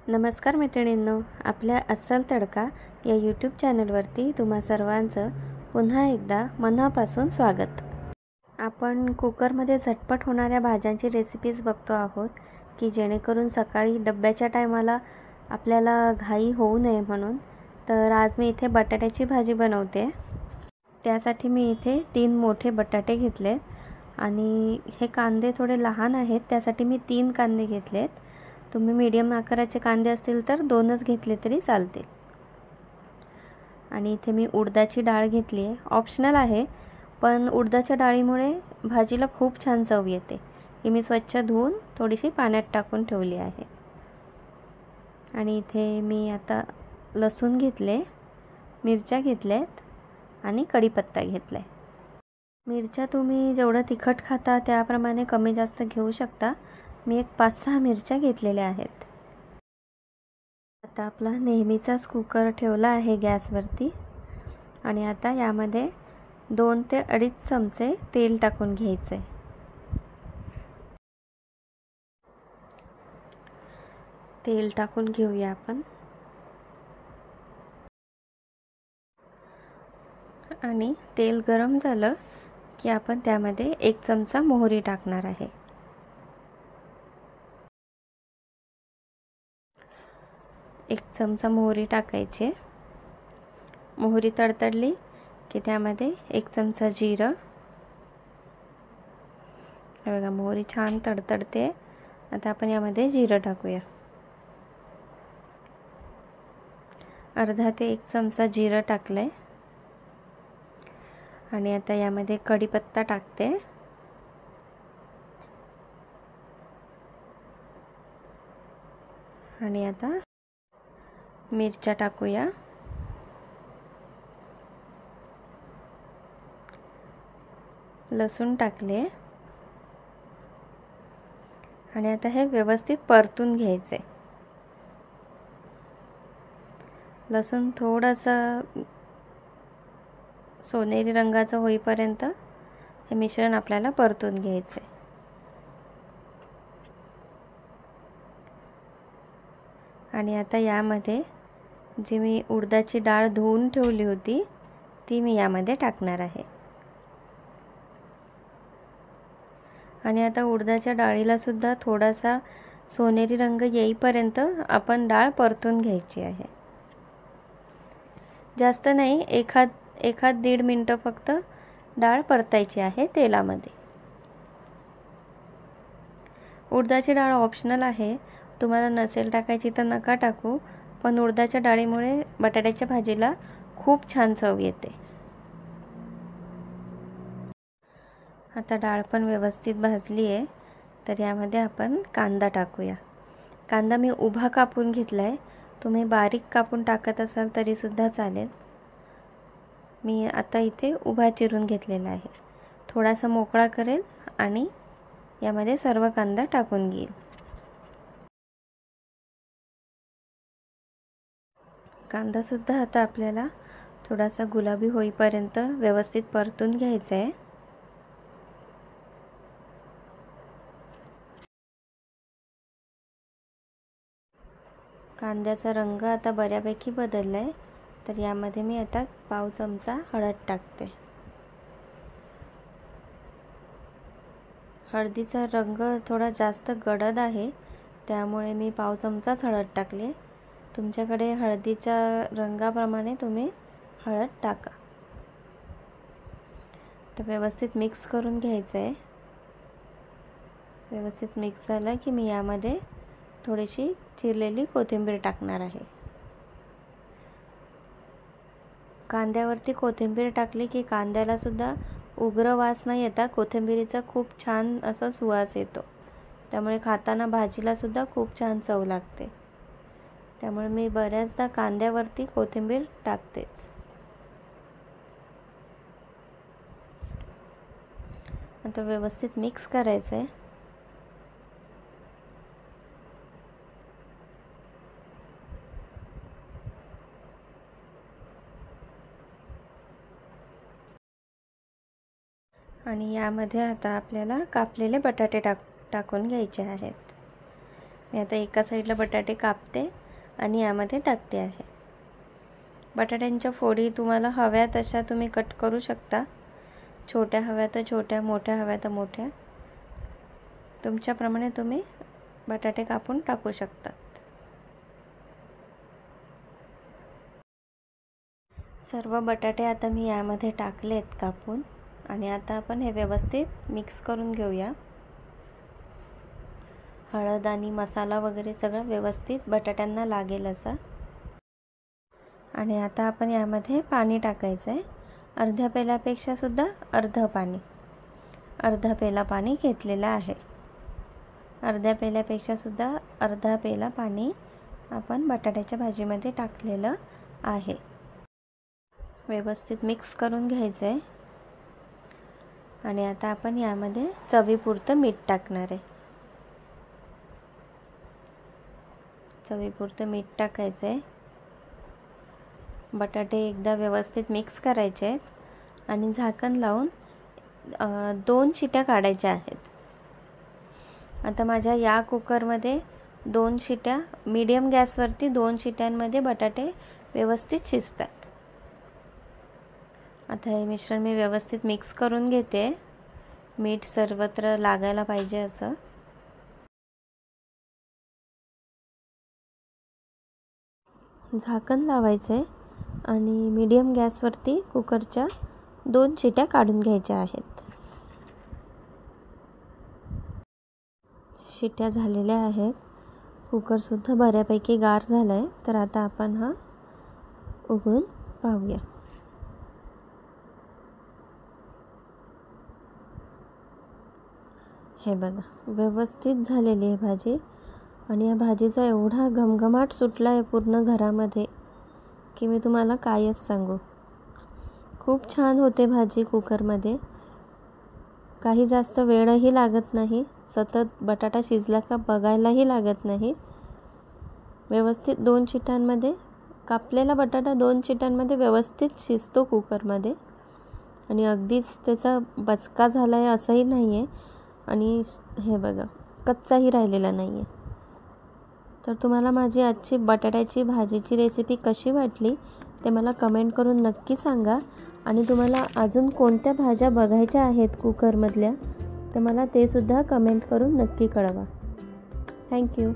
नमस्कार मैत्रिणींनो, आपल्या अस्सल तडका या यूट्यूब चॅनलवरती तुम्हा सर्वांचं पुन्हा एकदा मनापासून स्वागत। आपण कुकरमध्ये झटपट होणाऱ्या भाज्यांची रेसिपीज बघतो आहोत की जेणेकरून सकाळी डब्याच्या टायमाला आपल्याला घाई होऊ नये म्हणून। तर आज मी इथे बटाट्याची भाजी बनवते। त्यासाठी मी इथे 3 मोठे बटाटे घेतले आणि हे कांदे थोडे लहान आहेत, त्यासाठी मी 3 कांदे घेतलेत। तुम्ही मीडियम आकाराचे कांदे असतील तर 2च घेतले तरी चालतील। आणि इथे मी उडदाची डाळ घेतली आहे, ऑप्शनल आहे, पण उडदाच्या डाळीमुळे भाजीला खूप छान चव येते। ही मी स्वच्छ धुवून थोडीशी पाण्यात टाकून ठेवली आहे। आणि इथे मी आता लसूण घेतले, मिरच्या घेतल्यात आणि कढीपत्ता घेतलाय। मिरच्या तुम्ही जेवढं तिखट खाता त्याप्रमाणे कमी जास्त घेऊ शकता। मी एक 5-6 मिरच्या घेतलेल्या आहेत। आता आपला नेहमीचाच कुकर ठेवला आहे गॅसवरती आणि आता यामध्ये 2 ते 2.5 चमचे तेल टाकून घ्यायचे। तेल टाकून घेऊया आपण आणि तेल गरम झालं की आपण त्यामध्ये 1 चमचा मोहरी टाकणार आहे। 1 चमचा मोहरी टाकायची। मोहरी तडतडली की त्यामध्ये 1 चमचा जिरं। हे बघा मोहरी छान तडतडते। आता आपण यामध्ये जिरं टाकूया। अर्धा ते 1 चमचा जिरं टाकले आणि आता यामध्ये कढीपत्ता टाकते। आणि आता मिरच्या टाकूया। लसूण टाकले आणि आता हे व्यवस्थित परतून घ्यायचे। लसूण थोडासा सोनेरी रंगाचा होईपर्यंत हे मिश्रण आपल्याला परतून घ्यायचे। आणि आता यामध्ये जी मी उडदाची डाळ धुवून ठेवली होती ती मी यामध्ये टाकणार आहे। आणि आता उडदाच्या डाळीला सुद्धा थोडासा सोनेरी रंग येईपर्यंत आपण डाळ परतून घ्यायची आहे। जास्त नाही, एखाद 1.5 मिनिट फक्त डाळ परतायची आहे तेलामध्ये। उडदाची डाळ ऑप्शनल आहे, तुम्हाला नसेल टाकायची तर नका टाकू, पण उडदाच्या डाळीमुळे बटाट्याच्या भाजीला खूप छान चव येते। आता डाळ पण व्यवस्थित भाजली आहे, तर यामध्ये आपण कांदा टाकूया। कांदा मी उभा कापून घेतलाय, तुम्ही बारीक कापून टाकत असाल तरी सुद्धा चालेल। मी आता इथे उभा चिरून घेतलेला आहे। थोडासा मोकळा करेल आणि यामध्ये सर्व कांदा टाकून घेईल। कांदा सुद्धा आता आपल्याला थोडासा गुलाबी होईपर्यंत व्यवस्थित परतून घ्यायचा आहे। कांद्याचा रंग आता बऱ्यापैकी बदललाय, तर यामध्ये मी आता पाव चमचा हळद टाकते। हळदीचा रंग थोडा जास्त गडद आहे, त्यामुळे मी पाव चमचाच हळद टाकली। तुमच्याकडे हळदीच्या रंगाप्रमाणे तुम्ही हळद टाका। तर व्यवस्थित मिक्स करून घ्यायचं आहे। व्यवस्थित मिक्स झालं की मी यामध्ये थोडीशी चिरलेली कोथिंबीर टाकणार आहे। कांद्यावरती कोथिंबीर टाकली की कांद्याला सुद्धा उग्र वास न येता कोथिंबीरीचा खूप छान असा सुवास येतो, त्यामुळे खाताना भाजीला सुद्धा खूप छान चव लागते। त्यामुळे मी बऱ्याचदा कांद्यावरती कोथिंबीर टाकतेच। आता व्यवस्थित मिक्स करायचं आहे। आणि यामध्ये आता आपल्याला कापलेले बटाटे टाकून घ्यायचे आहेत। मी आता एका साईडला बटाटे कापते आणि यामध्ये टाकते आहे. बटाट्यांच्या फोडी तुम्हाला हव्या तशा तुम्ही कट करू शकता. छोट्या हव्या तर छोट्या, मोठ्या हव्या तर मोठ्या, तुमच्याप्रमाणे तुम्ही बटाटे कापून टाकू शकता. सर्व बटाटे आता मी यामध्ये टाकलेत कापून आणि आता आपण हे व्यवस्थित मिक्स करून घेऊया. हळद आणि मसाला वगैरे सगळं व्यवस्थित बटाट्यांना लागेल असा. आणि आता आपण यामध्ये पाणी टाकायचं आहे. अर्ध्या पेल्यापेक्षा सुद्धा अर्धं पाणी, अर्धा पेला पाणी घेतलेलं आहे. अर्ध्या पेल्यापेक्षा सुद्धा अर्धा पेला पाणी आपण बटाट्याच्या भाजीमध्ये टाकलेलं आहे. व्यवस्थित मिक्स करून घ्यायचं आहे. आणि आता आपण यामध्ये चवीपुरतं मीठ टाकणार आहे. चवीपुरतं मीठ टाकायचं आहे. बटाटे एकदा व्यवस्थित मिक्स करायचे आहेत आणि झाकण लावून 2 शिट्या काढायच्या आहेत. आता माझ्या या कुकरमध्ये 2 शिट्या, मीडियम गॅसवरती 2 शिट्यांमध्ये बटाटे व्यवस्थित शिजतात. आता हे मिश्रण मी व्यवस्थित मिक्स करून घेते. मीठ सर्वत्र लागायला पाहिजे असं. झाकण लावायचं आहे आणि मीडियम गॅसवरती कुकरच्या 2 शिट्या काढून घ्यायच्या आहेत. शिट्या झालेल्या आहेत. कुकरसुद्धा बऱ्यापैकी गार झाला आहे. तर आता आपण हा उघडून पाहूया. हे बघा, व्यवस्थित झालेली आहे भाजी. आणि या भाजीचा एवढा घमघमाट सुटला आहे पूर्ण घरामध्ये की मी तुम्हाला कायच सांगू. खूप छान होते भाजी कुकरमध्ये. काही जास्त वेळही लागत नाही. सतत बटाटा शिजला का बघायलाही लागत नाही. व्यवस्थित 2 शिट्यांमध्ये कापलेला बटाटा 2 शिट्यांमध्ये व्यवस्थित शिजतो कुकरमध्ये. आणि अगदीच त्याचा बचका झाला आहे असंही नाही आहे. आणि हे बघा, कच्चाही राहिलेला नाही आहे. तर तुम्हाला माझी आजची बटाट्याची भाजीची रेसिपी कशी वाटली ते मला कमेंट करून नक्की सांगा. आणि तुम्हाला अजून कोणत्या भाज्या बघायच्या आहेत कुकरमधल्या तर मला ते सुद्धा कमेंट करून नक्की कळवा. थँक्यू.